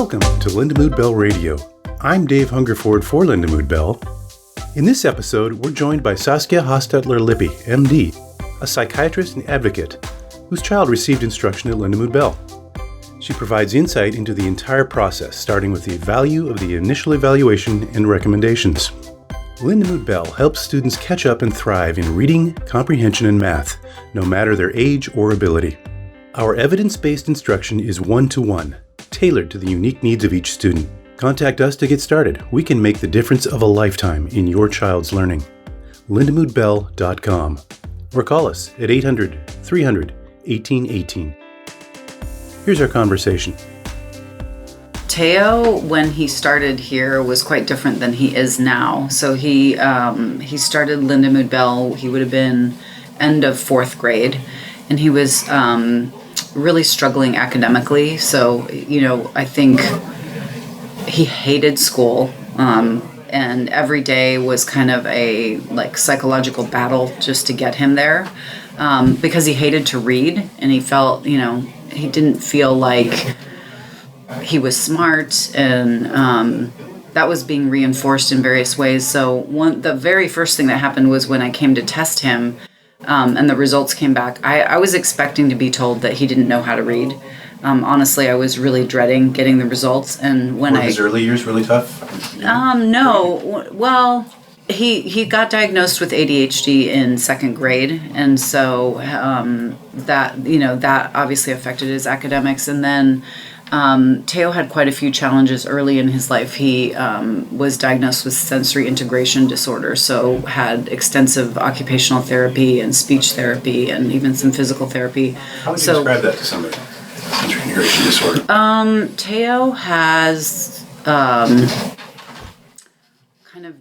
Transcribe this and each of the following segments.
Welcome to Lindamood-Bell Radio. I'm Dave Hungerford for Lindamood-Bell. In this episode, we're joined by Saskia Hostetler Lippy, MD, a psychiatrist and advocate whose child received instruction at Lindamood-Bell. She provides insight into the entire process, starting with the value of the initial evaluation and recommendations. Lindamood-Bell helps students catch up and thrive in reading, comprehension, and math, no matter their age or ability. Our evidence-based instruction is one-to-one, tailored to the unique needs of each student. Contact us to get started. We can make the difference of a lifetime in your child's learning. Lindamood-Bell.com or call us at 800-300-1818. Here's our conversation. Teo, when he started here, was quite different than he is now. So he started Lindamood-Bell, he would have been end of fourth grade, and he was really struggling academically. So, I think he hated school, and every day was kind of a psychological battle just to get him there, because he hated to read, and he felt, he didn't feel like he was smart, and that was being reinforced in various ways. So the very first thing that happened was when I came to test him, and the results came back. I was expecting to be told that he didn't know how to read. Honestly, I was really dreading getting the results. And when Were his early years really tough? No. Well, he got diagnosed with ADHD in second grade, and so that obviously affected his academics. And then Teo had quite a few challenges early in his life. He was diagnosed with sensory integration disorder, so had extensive occupational therapy and speech therapy and even some physical therapy. How would you describe that to somebody? Sensory integration disorder. Teo has kind of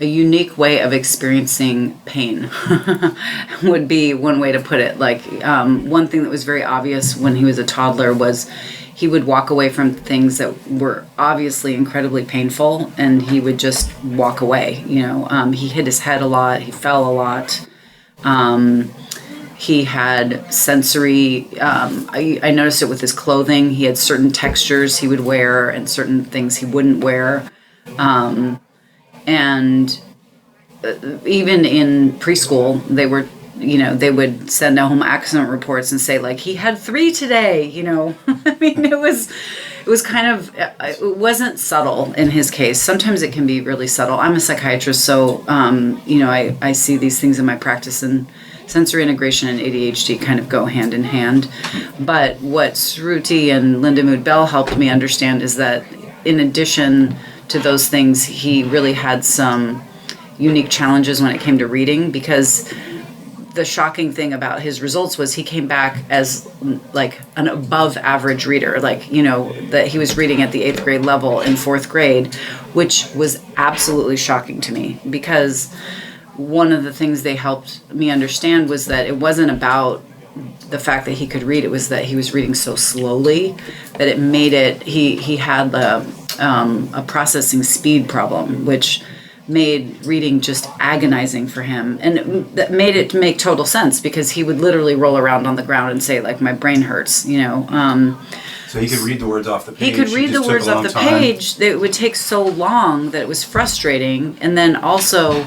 a unique way of experiencing pain would be one way to put it. One thing that was very obvious when he was a toddler was he would walk away from things that were obviously incredibly painful, and he would just walk away. He hit his head a lot. He fell a lot. He had sensory, I noticed it with his clothing. He had certain textures he would wear and certain things he wouldn't wear. And even in preschool, they would send home accident reports and say, he had 3 today, I mean, it was kind of, it wasn't subtle in his case. Sometimes it can be really subtle. I'm a psychiatrist, so, I see these things in my practice, and sensory integration and ADHD kind of go hand in hand. But what Sruti and Lindamood-Bell helped me understand is that in addition to those things, he really had some unique challenges when it came to reading, because the shocking thing about his results was he came back as an above average reader, that he was reading at the 8th grade level in 4th grade, which was absolutely shocking to me, because one of the things they helped me understand was that it wasn't about the fact that he could read, it was that he was reading so slowly that it made it, he had a processing speed problem, which made reading just agonizing for him. And that made it make total sense, because he would literally roll around on the ground and say, my brain hurts, So he could read the words off the page. He could read the words off the page. It would take so long that it was frustrating. And then also,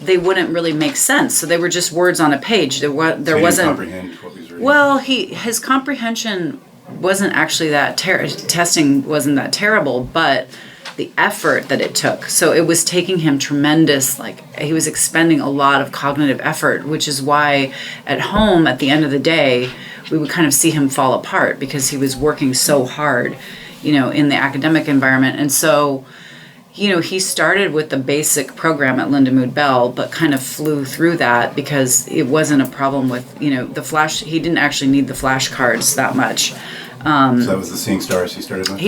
they wouldn't really make sense. So they were just words on a page. There wasn't. Comprehend what he was reading. Well, his comprehension wasn't actually that testing wasn't that terrible, but the effort that it took. So it was taking him tremendous, he was expending a lot of cognitive effort, which is why at home, at the end of the day, we would kind of see him fall apart, because he was working so hard, in the academic environment. And so, he started with the basic program at Lindamood-Bell, but kind of flew through that because it wasn't a problem with, the flash. He didn't actually need the flashcards that much. So that was the Seeing Stars he started with?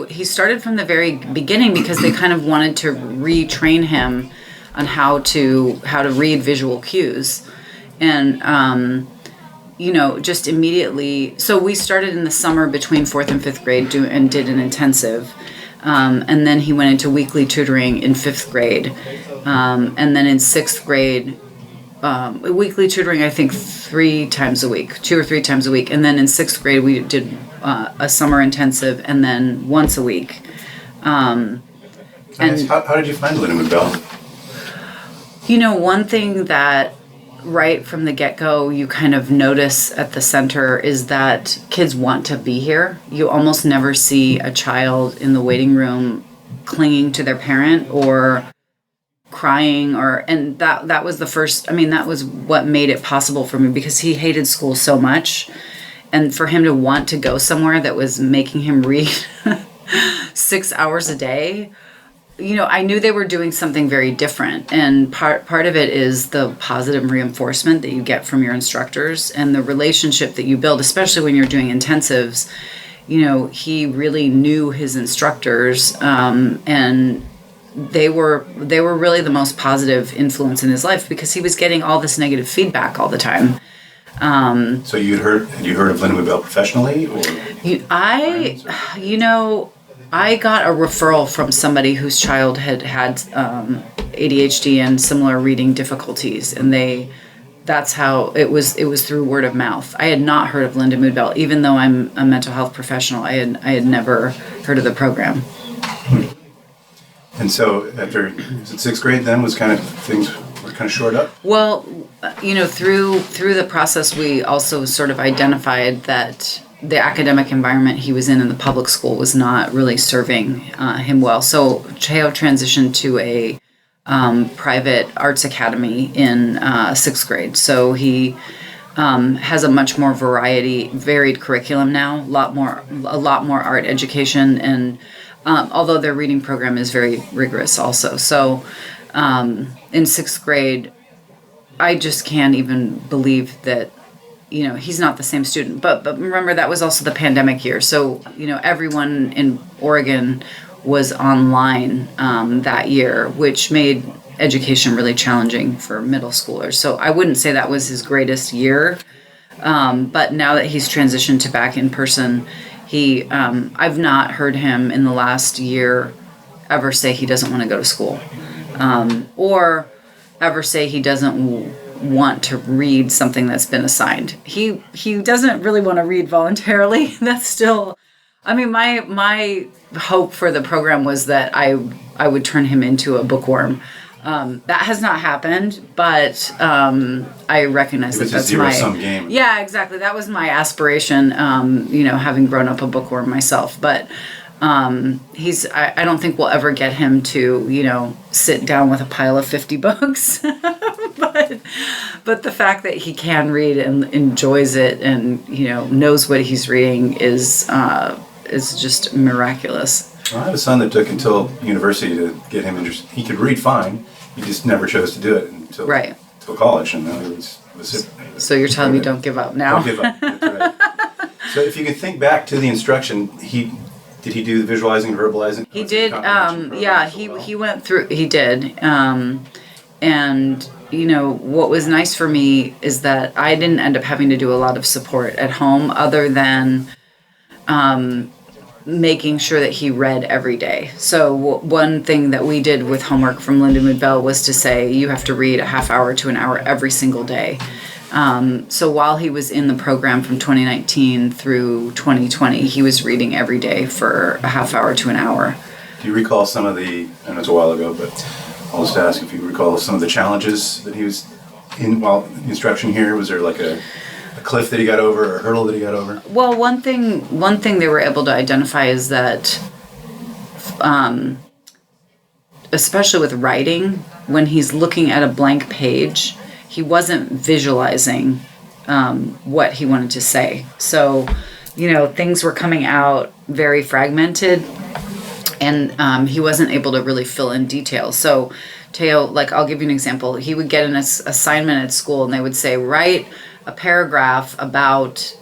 He started from the very beginning, because they kind of wanted to retrain him on how to read visual cues. And, just immediately, so we started in the summer between 4th and 5th grade and did an intensive. And then he went into weekly tutoring in 5th grade. And then in 6th grade, weekly tutoring, I think 3 times a week, 2 or 3 times a week. And then in 6th grade, we did a summer intensive and then once a week. And how did you find Lindamood-Bell? One thing that right from the get-go you kind of notice at the center is that kids want to be here. You almost never see a child in the waiting room clinging to their parent or crying, and that was the first, that was what made it possible for me, because he hated school so much, and for him to want to go somewhere that was making him read 6 hours a day, I knew they were doing something very different, and part of it is the positive reinforcement that you get from your instructors and the relationship that you build, especially when you're doing intensives. He really knew his instructors, and they were really the most positive influence in his life, because he was getting all this negative feedback all the time. So had you heard of Lindamood-Bell professionally, or? I got a referral from somebody whose child had ADHD and similar reading difficulties, and that's how it was through word of mouth. I had not heard of Lindamood-Bell, even though I'm a mental health professional. I had never heard of the program. And so after 6th grade, then was things were kind of shored up? Well, through the process, we also sort of identified that the academic environment he was in the public school was not really serving him well. So Cheo transitioned to a private arts academy in 6th grade. So he has a much more varied curriculum now, a lot more art education, and although their reading program is very rigorous also. So in 6th grade, I just can't even believe that, he's not the same student. But remember, that was also the pandemic year. So, everyone in Oregon was online that year, which made education really challenging for middle schoolers. So I wouldn't say that was his greatest year. But now that he's transitioned to back in person, I've not heard him in the last year ever say he doesn't want to go to school, or ever say he doesn't want to read something that's been assigned. He doesn't really want to read voluntarily. That's still, my hope for the program was that I would turn him into a bookworm. That has not happened, but I recognize that that's my zero-sum game. Yeah, exactly. That was my aspiration. Having grown up a bookworm myself, but I don't think we'll ever get him to sit down with a pile of 50 books. but the fact that he can read and enjoys it and knows what he's reading is just miraculous. Well, I have a son that took until university to get him interested. He could read fine. He just never chose to do it until college, and now he was So you're telling me don't give up now? Don't give up. That's right. So if you could think back to the instruction, did he do the visualizing and verbalizing? He did. He went through. He did. And what was nice for me is that I didn't end up having to do a lot of support at home, other than making sure that he read every day. So one thing that we did with homework from Lindamood-Bell was to say you have to read a half hour to an hour every single day. So while he was in the program from 2019 through 2020, he was reading every day for a half hour to an hour. Do you recall some of I know it's a while ago, but I'll just ask if you recall some of the challenges that he was in while instruction here. Was there like a cliff that he got over, or a hurdle that he got over? Well, one thing they were able to identify is that, especially with writing, when he's looking at a blank page, he wasn't visualizing what he wanted to say. So, things were coming out very fragmented, and he wasn't able to really fill in details. So, Teo, I'll give you an example. He would get an assignment at school, and they would say, write a paragraph about,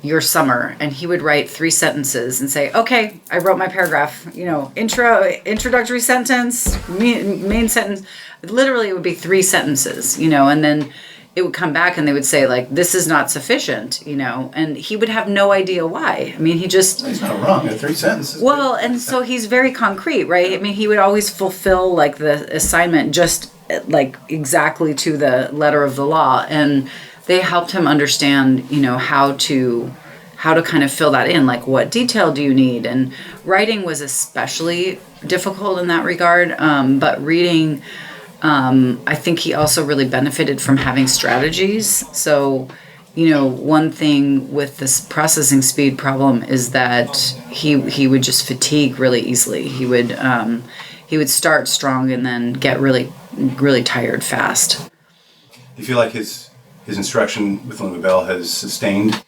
your summer, and he would write 3 sentences and say, okay, I wrote my paragraph, introductory sentence, main sentence. Literally it would be 3 sentences, and then it would come back and they would say this is not sufficient, and he would have no idea why. He's not wrong. 3 sentences. Well, and so he's very concrete, right? He would always fulfill the assignment just like exactly to the letter of the law. And they helped him understand, how to kind of fill that in, like what detail do you need? And writing was especially difficult in that regard. But reading, I think he also really benefited from having strategies. So, one thing with this processing speed problem is that he would just fatigue really easily. He would start strong and then get really, really tired fast. Do you feel like his instruction with Lindamood-Bell has sustained?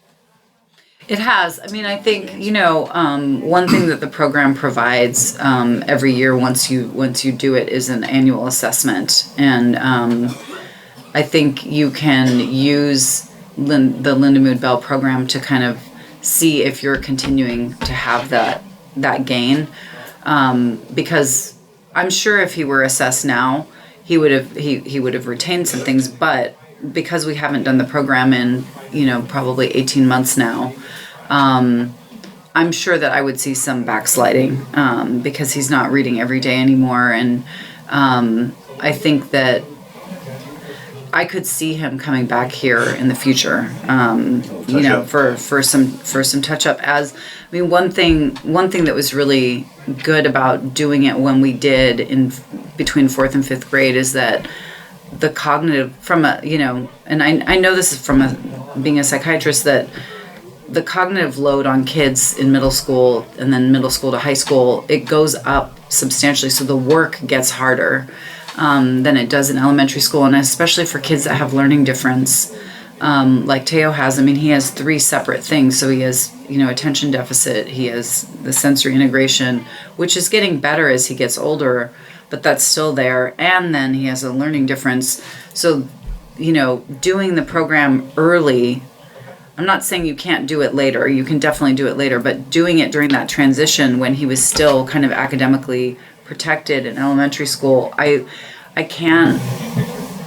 It has. I mean, I think, one thing that the program provides every year once you do it is an annual assessment. And I think you can use the Lindamood-Bell program to kind of see if you're continuing to have that gain. Because I'm sure if he were assessed now, he would have retained some things, but because we haven't done the program in, probably 18 months now, I'm sure that I would see some backsliding, because he's not reading every day anymore. And I think that I could see him coming back here in the future, for some touch up. One thing that was really good about doing it when we did in between 4th and 5th grade is that the cognitive and I know this is from being a psychiatrist, that the cognitive load on kids in middle school and then middle school to high school, it goes up substantially. So the work gets harder than it does in elementary school. And especially for kids that have learning difference, like Teo has. I mean, he has 3 separate things. So he has, attention deficit. He has the sensory integration, which is getting better as he gets older, but that's still there. And then he has a learning difference. So, doing the program early, I'm not saying you can't do it later. You can definitely do it later, but doing it during that transition when he was still kind of academically protected in elementary school, I can't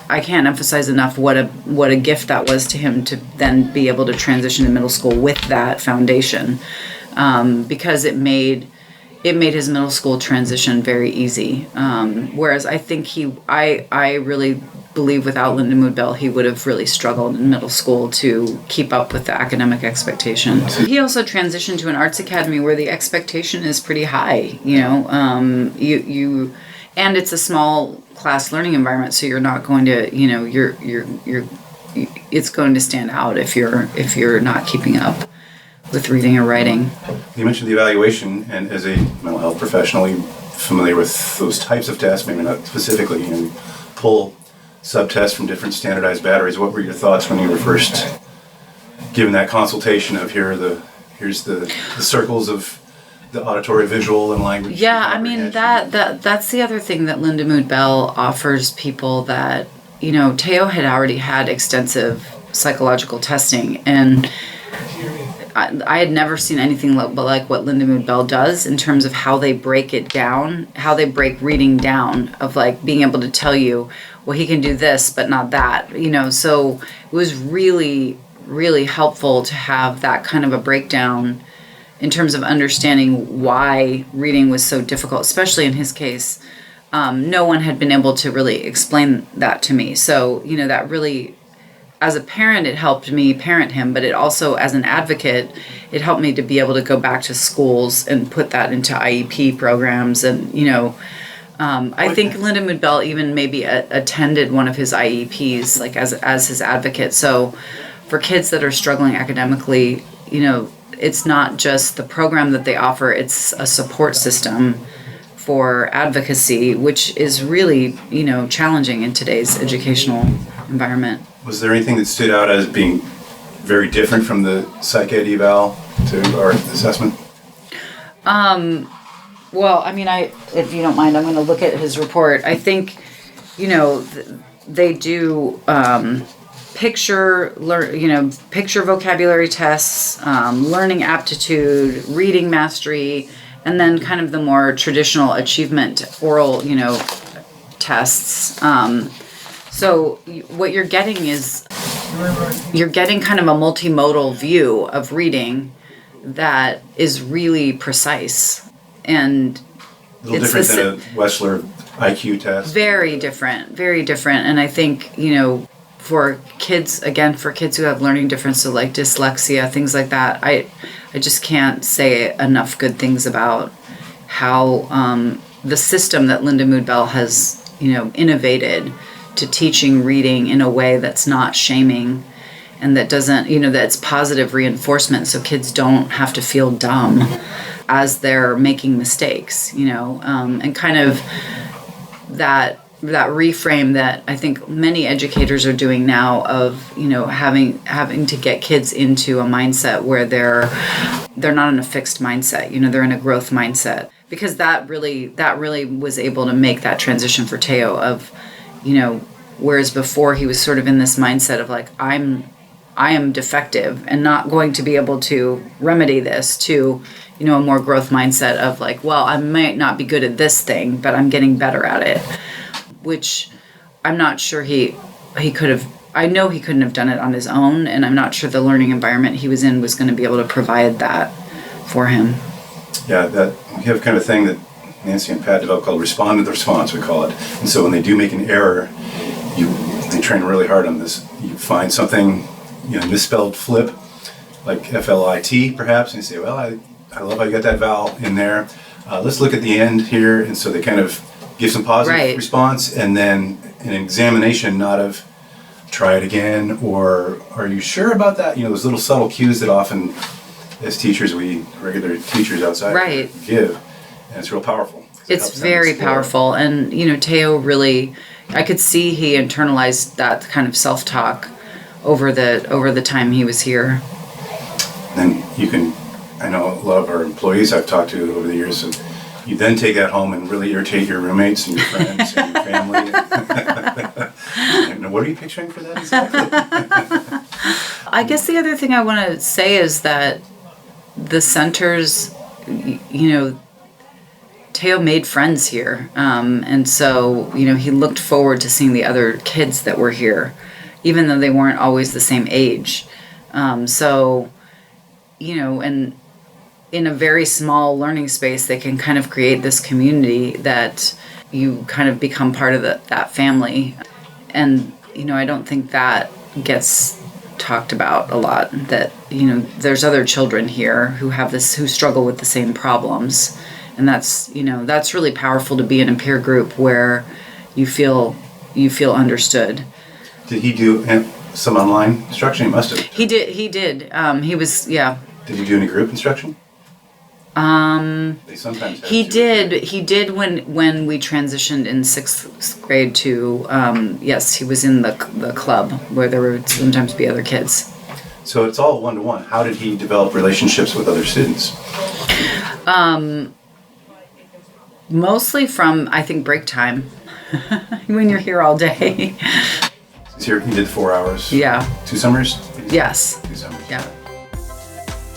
emphasize enough what a gift that was to him to then be able to transition to middle school with that foundation, because it made his middle school transition very easy. Whereas I think I really believe without Lindamood-Bell, he would have really struggled in middle school to keep up with the academic expectation. He also transitioned to an arts academy where the expectation is pretty high, and it's a small class learning environment, so you're not going to, it's going to stand out if you're not keeping up with reading or writing. You mentioned the evaluation, and as a mental health professional, you're familiar with those types of tests, maybe not specifically. You pull subtests from different standardized batteries. What were your thoughts when you were first given that consultation of here's the circles of the auditory, visual, and language? Yeah, I mean, that's the other thing that Lindamood-Bell offers people, that, Teo had already had extensive psychological testing, and I had never seen anything like what Lindamood-Bell does in terms of how they break it down, how they break reading down, of like being able to tell you, well, he can do this, but not that, so it was really, really helpful to have that kind of a breakdown in terms of understanding why reading was so difficult, especially in his case. No one had been able to really explain that to me. So, that really, as a parent, it helped me parent him, but it also, as an advocate, it helped me to be able to go back to schools and put that into IEP programs. And, I think Lindamood-Bell even maybe attended one of his IEPs, like as his advocate. So for kids that are struggling academically, it's not just the program that they offer, it's a support system for advocacy, which is really, challenging in today's educational environment. Was there anything that stood out as being very different from the psych ed eval to our assessment? Well, I mean, if you don't mind, I'm going to look at his report. I think, they do picture vocabulary tests, learning aptitude, reading mastery, and then kind of the more traditional achievement oral, tests. So what you're getting is kind of a multimodal view of reading that is really precise. And A little different than a Wechsler IQ test. Very different, very different. And I think, for kids who have learning differences, so like dyslexia, things like that, I just can't say enough good things about how the system that Lindamood-Bell has, innovated to teaching reading in a way that's not shaming and that doesn't, that's positive reinforcement, so kids don't have to feel dumb as they're making mistakes, and kind of that reframe that I think many educators are doing now of, having to get kids into a mindset where they're not in a fixed mindset, they're in a growth mindset, because that really was able to make that transition for Teo of, whereas before he was sort of in this mindset of like, I am defective and not going to be able to remedy this, to, a more growth mindset of like, well, I might not be good at this thing, but I'm getting better at it, which I'm not sure he could have. I know he couldn't have done it on his own, and I'm not sure the learning environment he was in was going to be able to provide that for him. Yeah, that we have kind of a thing that Nancy and Pat developed called respond to the response, we call it. And so when they do make an error, they train really hard on this. You find something, misspelled flip, like FLIT perhaps, and you say, well, I love how you got that vowel in there. Let's look at the end here. And so they kind of give some positive response, and then an examination, not of try it again, or are you sure about that? Those little subtle cues that often, as teachers, regular teachers outside give, and it's real powerful. It's very powerful, and Teo really, I could see he internalized that kind of self-talk over the time he was here. Then I know a lot of our employees I've talked to over the years, and you then take that home and really irritate your roommates and your friends and your family. And what are you picturing for that exactly? I guess the other thing I want to say is that the centers, Teo made friends here. And so, he looked forward to seeing the other kids that were here, even though they weren't always the same age. And in a very small learning space, they can kind of create this community that you kind of become part of that family. And, I don't think that gets talked about a lot, that, there's other children here who struggle with the same problems. And that's really powerful to be in a peer group where you feel understood. Did he do some online instruction? He must have. He did. He was, yeah. Did he do any group instruction? They sometimes have he did when we transitioned in 6th grade to yes, he was in the club where there would sometimes be other kids. So it's all one-to-one. How did he develop relationships with other students? Mostly from, I think, break time when you're here all day. So he did 4 hours. Yeah. 2 summers. Yes. 2 summers. Yeah.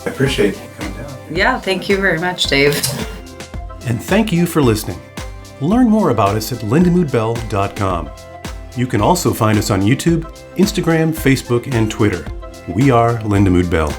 I appreciate you coming down. Yeah, thank you very much, Dave. And thank you for listening. Learn more about us at lindamoodbell.com. You can also find us on YouTube, Instagram, Facebook, and Twitter. We are Lindamood-Bell.